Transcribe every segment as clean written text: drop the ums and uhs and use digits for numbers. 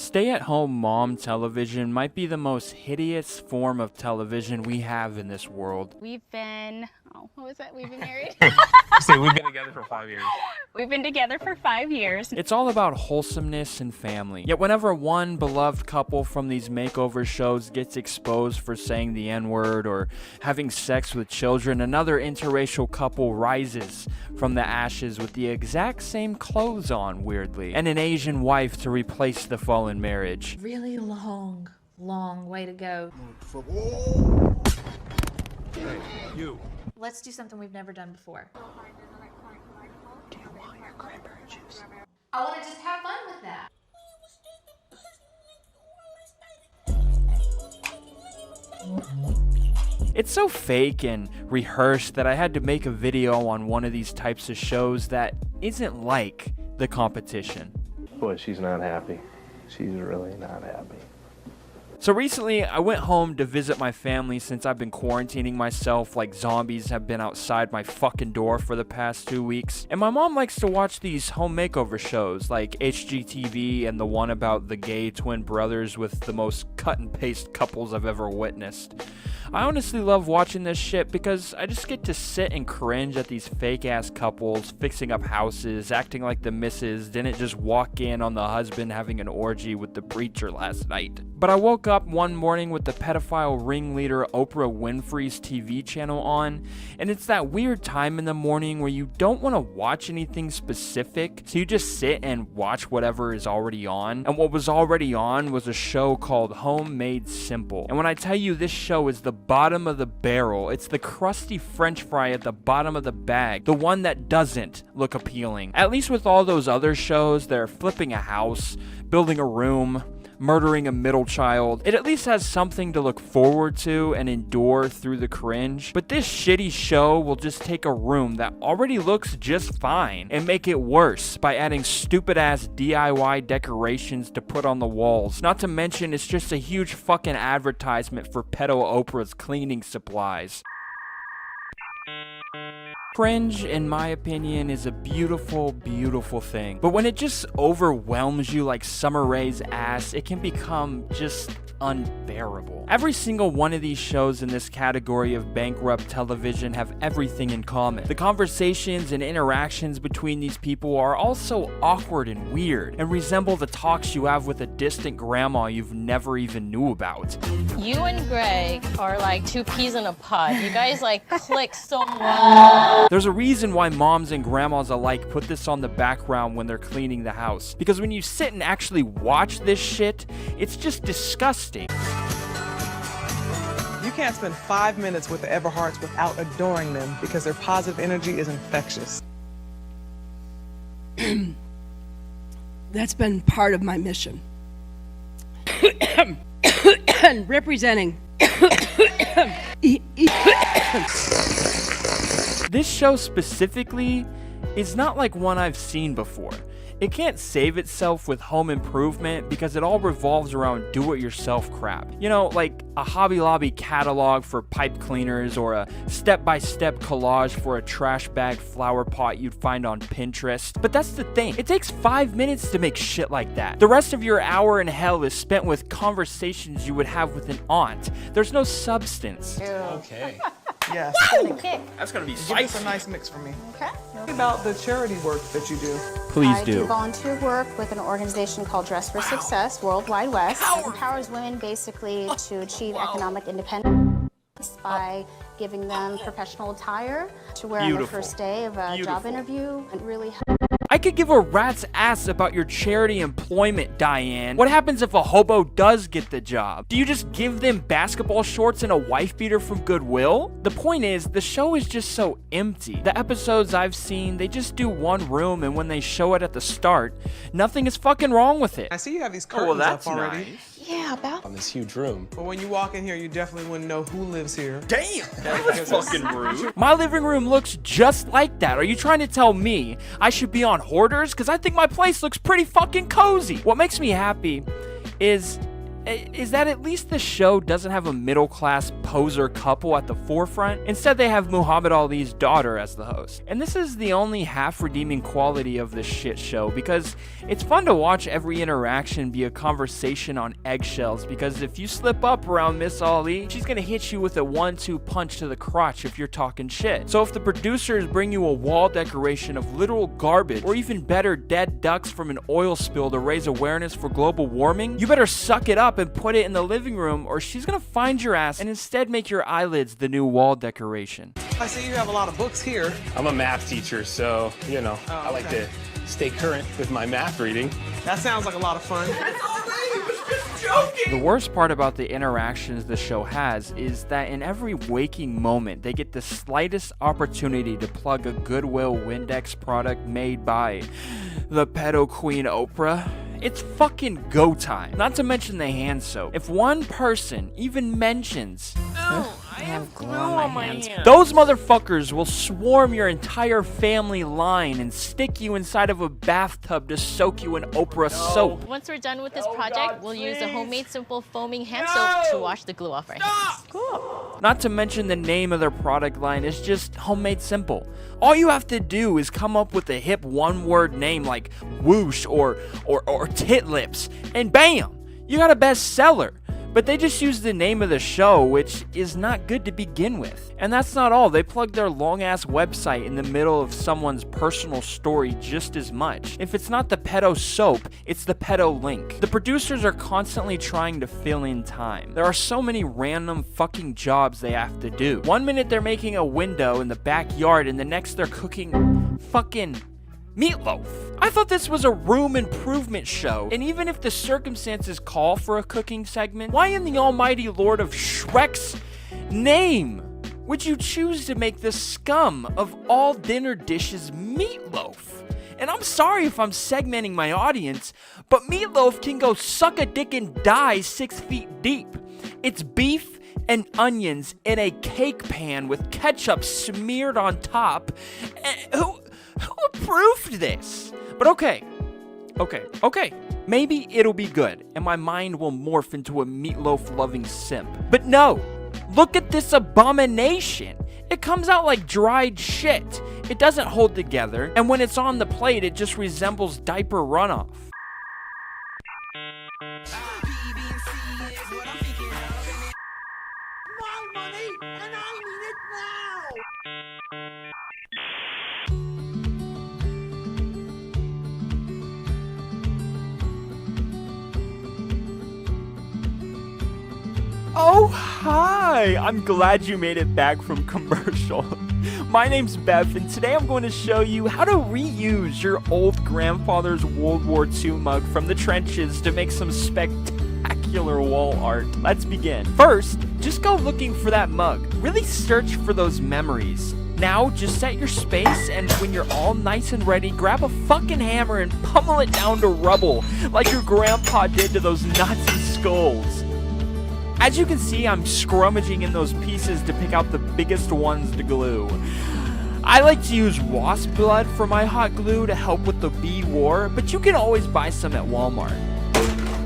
Stay-at-home mom television might be the most hideous form of television we have in this world. We've been, what was it? We've been married? So we've been together for 5 years. We've been together for 5 years. It's all about wholesomeness and family. Yet whenever one beloved couple from these makeover shows gets exposed for saying the N-word or having sex with children, another interracial couple rises from the ashes with the exact same clothes on, weirdly, and an Asian wife to replace the fallen marriage. Really long way to go. Hey, you. Let's do something we've never done before. Do you want your cranberry juice? I want to just have fun with that. It's so fake and rehearsed that I had to make a video on one of these types of shows that isn't like the competition. Boy, she's not happy. She's really not happy. So recently, I went home to visit my family since I've been quarantining myself like zombies have been outside my fucking door for the past 2 weeks. And my mom likes to watch these home makeover shows like HGTV and the one about the gay twin brothers with the most cut and paste couples I've ever witnessed. I honestly love watching this shit because I just get to sit and cringe at these fake ass couples fixing up houses, acting like the missus didn't just walk in on the husband having an orgy with the preacher last night. But I woke up one morning with the pedophile ringleader Oprah Winfrey's TV channel on, and it's that weird time in the morning where you don't want to watch anything specific, so you just sit and watch whatever is already on. And what was already on was a show called Home Made Simple. And when I tell you this show is the bottom of the barrel, it's the crusty french fry at the bottom of the bag, the one that doesn't look appealing. At least with all those other shows, they're flipping a house, building a room, murdering a middle child. It at least has something to look forward to and endure through the cringe. But this shitty show will just take a room that already looks just fine and make it worse by adding stupid ass DIY decorations to put on the walls. Not to mention it's just a huge fucking advertisement for pedo Oprah's cleaning supplies. Cringe, in my opinion, is a beautiful, beautiful thing. But when it just overwhelms you like Summer Rae's ass, it can become just unbearable. Every single one of these shows in this category of bankrupt television have everything in common. The conversations and interactions between these people are also awkward and weird, and resemble the talks you have with a distant grandma you've never even knew about. You and Greg are like two peas in a pod. You guys like click so well. There's a reason why moms and grandmas alike put this on the background when they're cleaning the house. Because when you sit and actually watch this shit, it's just disgusting. You can't spend 5 minutes with the Everharts without adoring them because their positive energy is infectious. That's been part of my mission. Representing. This show specifically is not like one I've seen before. It can't save itself with home improvement because it all revolves around do-it-yourself crap. You know, like a Hobby Lobby catalog for pipe cleaners or a step-by-step collage for a trash bag flower pot you'd find on Pinterest. But that's the thing. It takes 5 minutes to make shit like that. The rest of your hour in hell is spent with conversations you would have with an aunt. There's no substance. Okay. Yes. That's gonna be Give us spicy. a nice mix for me. Okay. About the charity work that you do. Please I do volunteer work with an organization called Dress for Success, Worldwide West. It empowers women basically to achieve economic independence by giving them professional attire to wear on their first day of a job interview, and really I could give a rat's ass about your charity employment, Diane. What happens if a hobo does get the job? Do you just give them basketball shorts and a wife beater from Goodwill? The point is, the show is just so empty. The episodes I've seen, they just do one room, and when they show it at the start, nothing is fucking wrong with it. I see you have these curtains up already. yeah, about On this huge room. But when you walk in here, you definitely wouldn't know who lives here. Damn! That's fucking rude. My living room looks just like that. Are you trying to tell me I should be on Hoarders? Because I think my place looks pretty fucking cozy. What makes me happy is is that at least the show doesn't have a middle-class poser couple at the forefront. Instead, they have Muhammad Ali's daughter as the host. And this is the only half-redeeming quality of this shit show, because it's fun to watch every interaction be a conversation on eggshells, because if you slip up around Miss Ali, she's gonna hit you with a 1-2 punch to the crotch if you're talking shit. So if the producers bring you a wall decoration of literal garbage, or even better, dead ducks from an oil spill to raise awareness for global warming, you better suck it up and put it in the living room, or she's gonna find your ass and instead make your eyelids the new wall decoration. I see you have a lot of books here. I'm a math teacher, so, you know, I like okay. to stay current with my math reading. That sounds like a lot of fun. The worst part about the interactions the show has is that in every waking moment, they get the slightest opportunity to plug a Goodwill Windex product made by the pedo queen Oprah. It's fucking go time. Not to mention the hand soap. If one person even mentions, I have glue on my hands. those motherfuckers will swarm your entire family line and stick you inside of a bathtub to soak you in Oprah soap. Once we're done with this project, we'll use a homemade simple foaming hand soap to wash the glue off our hands. Cool. Not to mention the name of their product line is just Homemade Simple. All you have to do is come up with a hip one-word name like Whoosh or Tit Lips, and bam, you got a bestseller. But they just use the name of the show, which is not good to begin with. And that's not all. They plug their long-ass website in the middle of someone's personal story just as much. If it's not the pedo soap, it's the pedo link. The producers are constantly trying to fill in time. There are so many random fucking jobs they have to do. One minute they're making a window in the backyard, and the next they're cooking fucking meatloaf. I thought this was a room improvement show, and even if the circumstances call for a cooking segment, why in the almighty Lord of Shrek's name would you choose to make the scum of all dinner dishes meatloaf? And I'm sorry if I'm segmenting my audience, but meatloaf can go suck a dick and die 6 feet deep. It's beef and onions in a cake pan with ketchup smeared on top. Who approved this? But okay. Maybe it'll be good, and my mind will morph into a meatloaf-loving simp. But no! Look at this abomination! It comes out like dried shit. It doesn't hold together, and when it's on the plate, it just resembles diaper runoff. Oh, hi! I'm glad you made it back from commercial. My name's Beff, and today I'm going to show you how to reuse your old grandfather's World War II mug from the trenches to make some spectacular wall art. Let's begin. First, just go looking for that mug. Really search for those memories. Now, just set your space, and when you're all nice and ready, grab a fucking hammer and pummel it down to rubble, like your grandpa did to those Nazi skulls. As you can see, I'm scrummaging in those pieces to pick out the biggest ones to glue. I like to use wasp blood for my hot glue to help with the bee war, but you can always buy some at Walmart.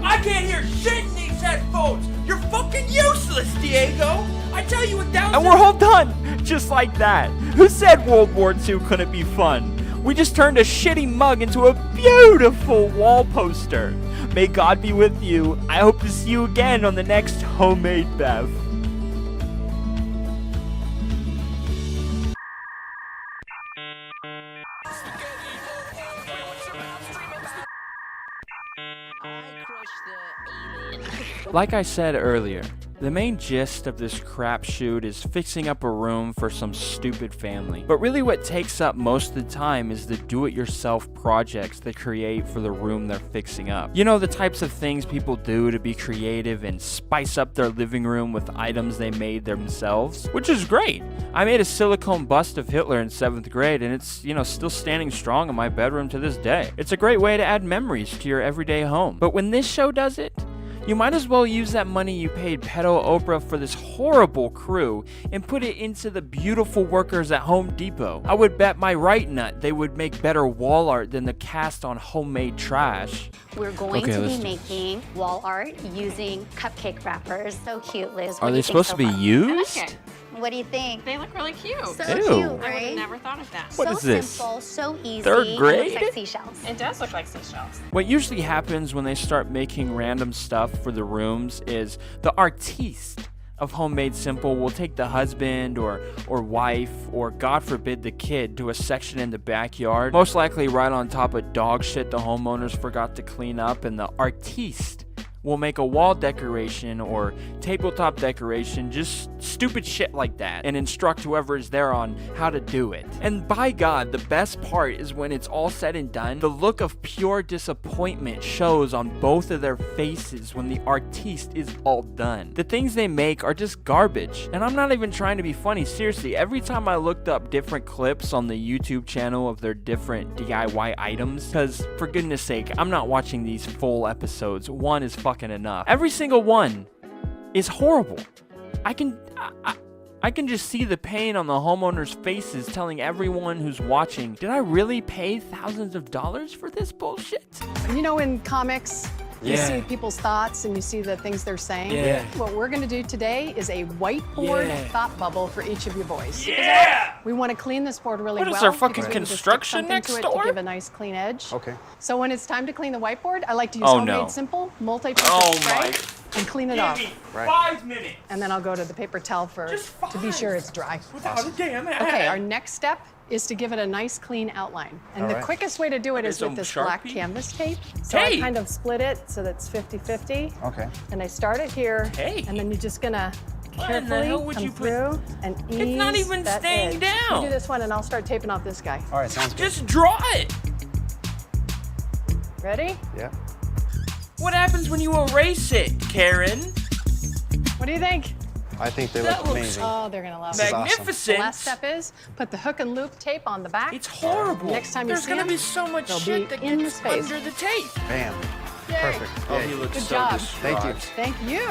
I can't hear shit in these headphones! You're fucking useless, Diego! I tell you 1,000— And we're all done! Just like that. Who said World War II couldn't be fun? We just turned a shitty mug into a beautiful wall poster. May God be with you. I hope to see you again on the next Homemade Bev. Like I said earlier, the main gist of this crapshoot is fixing up a room for some stupid family. But really what takes up most of the time is the do-it-yourself projects they create for the room they're fixing up. You know, the types of things people do to be creative and spice up their living room with items they made themselves, which is great. I made a silicone bust of Hitler in 7th grade, and it's, still standing strong in my bedroom to this day. It's a great way to add memories to your everyday home. But when this show does it, You might as well use that money you paid pedo Oprah for this horrible crew and put it into the beautiful workers at Home Depot. I would bet my right nut they would make better wall art than the cast on Homemade Trash. We're going Okay, to let's be do- making wall art using cupcake wrappers. So cute, Liz. What Are do they you think supposed so to be far? used? Okay. What do you think? They look really cute. So Ew. cute, I would right? have never thought of that. What so is this? simple, so easy. Third It grade? looks like seashells. It does look like seashells. What usually happens when they start making random stuff for the rooms is the artiste of Homemade Simple will take the husband or wife or God forbid the kid to a section in the backyard, most likely right on top of dog shit the homeowners forgot to clean up, and the artiste will make a wall decoration or tabletop decoration, just stupid shit like that, and instruct whoever is there on how to do it. And by God, the best part is when it's all said and done, the look of pure disappointment shows on both of their faces when the artiste is all done. The things they make are just garbage, and I'm not even trying to be funny. Seriously, every time I looked up different clips on the YouTube channel of their different DIY items, because for goodness sake, I'm not watching these full episodes. One is fucking enough. Every single one is horrible. I can just see the pain on the homeowners' faces telling everyone who's watching, did I really pay thousands of dollars for this bullshit? You know, in comics, you Yeah. see people's thoughts and you see the things they're saying. Yeah. What we're going to do today is a whiteboard Yeah. thought bubble for each of you boys. Yeah! We want to clean this board really What is well. there, fucking because we can just stick construction something next to it door? To give a nice clean edge. Okay. So when it's time to clean the whiteboard, I like to use Oh, Homemade no. Simple multi-purpose Oh spray my. and clean it off. Right. 5 minutes And then I'll go to the paper towel to be sure it's dry. without a damn ad. Okay, our next step is to give it a nice clean outline. And the right. quickest way to do it is some with this Sharpie? black canvas tape. So I Tape? kind of split it so that's 50-50. Okay. And I start it here, Tape? and then you're just gonna Why in the carefully hell would come you put- through and ease It's not even that staying edge. down. You do this one, and I'll start taping off this guy. All right, sounds good. Just draw it. Ready? Yeah. What happens when you erase it, Karen? What do you think? I think they That look looks amazing. Oh, they're gonna love is it. awesome. Magnificent. The last step is put the hook and loop tape on the back. It's horrible. Next time you There's see gonna him, be so much they'll shit be that in the gets space. under the tape. Bam. Yay. Perfect. Oh, Yay. he looks Good so job. Thank you. Thank you.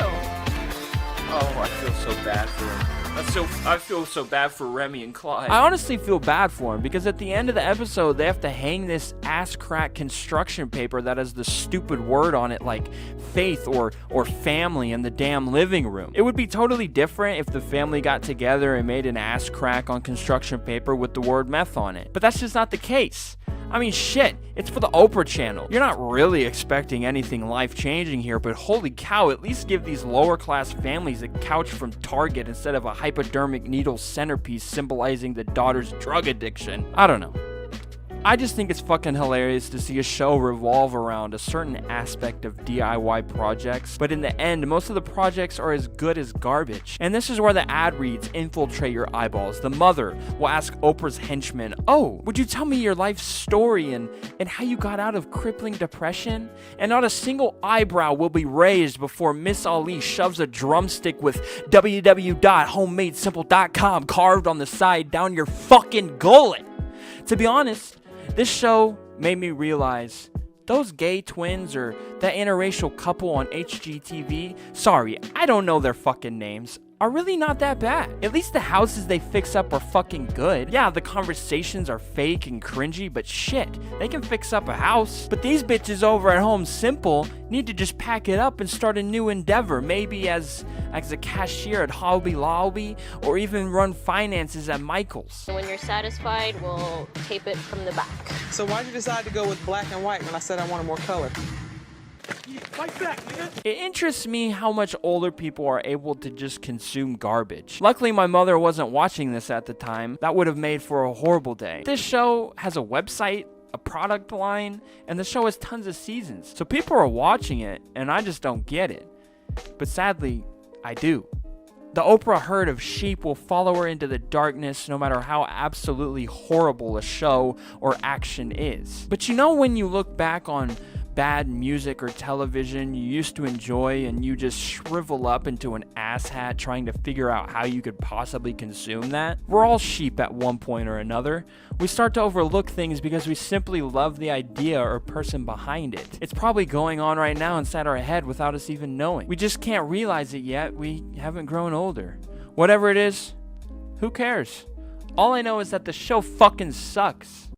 Oh, I feel so bad for him. I feel so bad for Remy and Clyde. I honestly feel bad for him because at the end of the episode, they have to hang this ass crack construction paper that has the stupid word on it like faith or family in the damn living room. It would be totally different if the family got together and made an ass crack on construction paper with the word meth on it. But that's just not the case. I mean, shit, it's for the Oprah channel. You're not really expecting anything life-changing here, but holy cow, at least give these lower-class families a couch from Target instead of a hypodermic needle centerpiece symbolizing the daughter's drug addiction. I don't know. I just think it's fucking hilarious to see a show revolve around a certain aspect of DIY projects, but in the end, most of the projects are as good as garbage. And this is where the ad reads infiltrate your eyeballs. The mother will ask Oprah's henchman, "Oh, would you tell me your life story and how you got out of crippling depression?" And not a single eyebrow will be raised before Miss Ali shoves a drumstick with www.homemadesimple.com carved on the side down your fucking gullet. To be honest, this show made me realize those gay twins or that interracial couple on HGTV, sorry, I don't know their fucking names, are really not that bad. At least the houses they fix up are fucking good. Yeah, the conversations are fake and cringy, but shit, they can fix up a house. But these bitches over at Home Simple need to just pack it up and start a new endeavor, maybe as a cashier at Hobby Lobby, or even run finances at Michael's. When you're satisfied, we'll tape it from the back. So why'd you decide to go with black and white when I said I wanted more color? It interests me how much older people are able to just consume garbage. Luckily, my mother wasn't watching this at the time. That would have made for a horrible day. This show has a website, a product line, and the show has tons of seasons. So people are watching it, and I just don't get it. But sadly, I do. The Oprah herd of sheep will follow her into the darkness no matter how absolutely horrible a show or action is. But you know when you look back on bad music or television you used to enjoy and you just shrivel up into an asshat trying to figure out how you could possibly consume that? We're all sheep at one point or another. We start to overlook things because we simply love the idea or person behind it. It's probably going on right now inside our head without us even knowing. We just can't realize it yet. We haven't grown older. Whatever it is, who cares? All I know is that the show fucking sucks.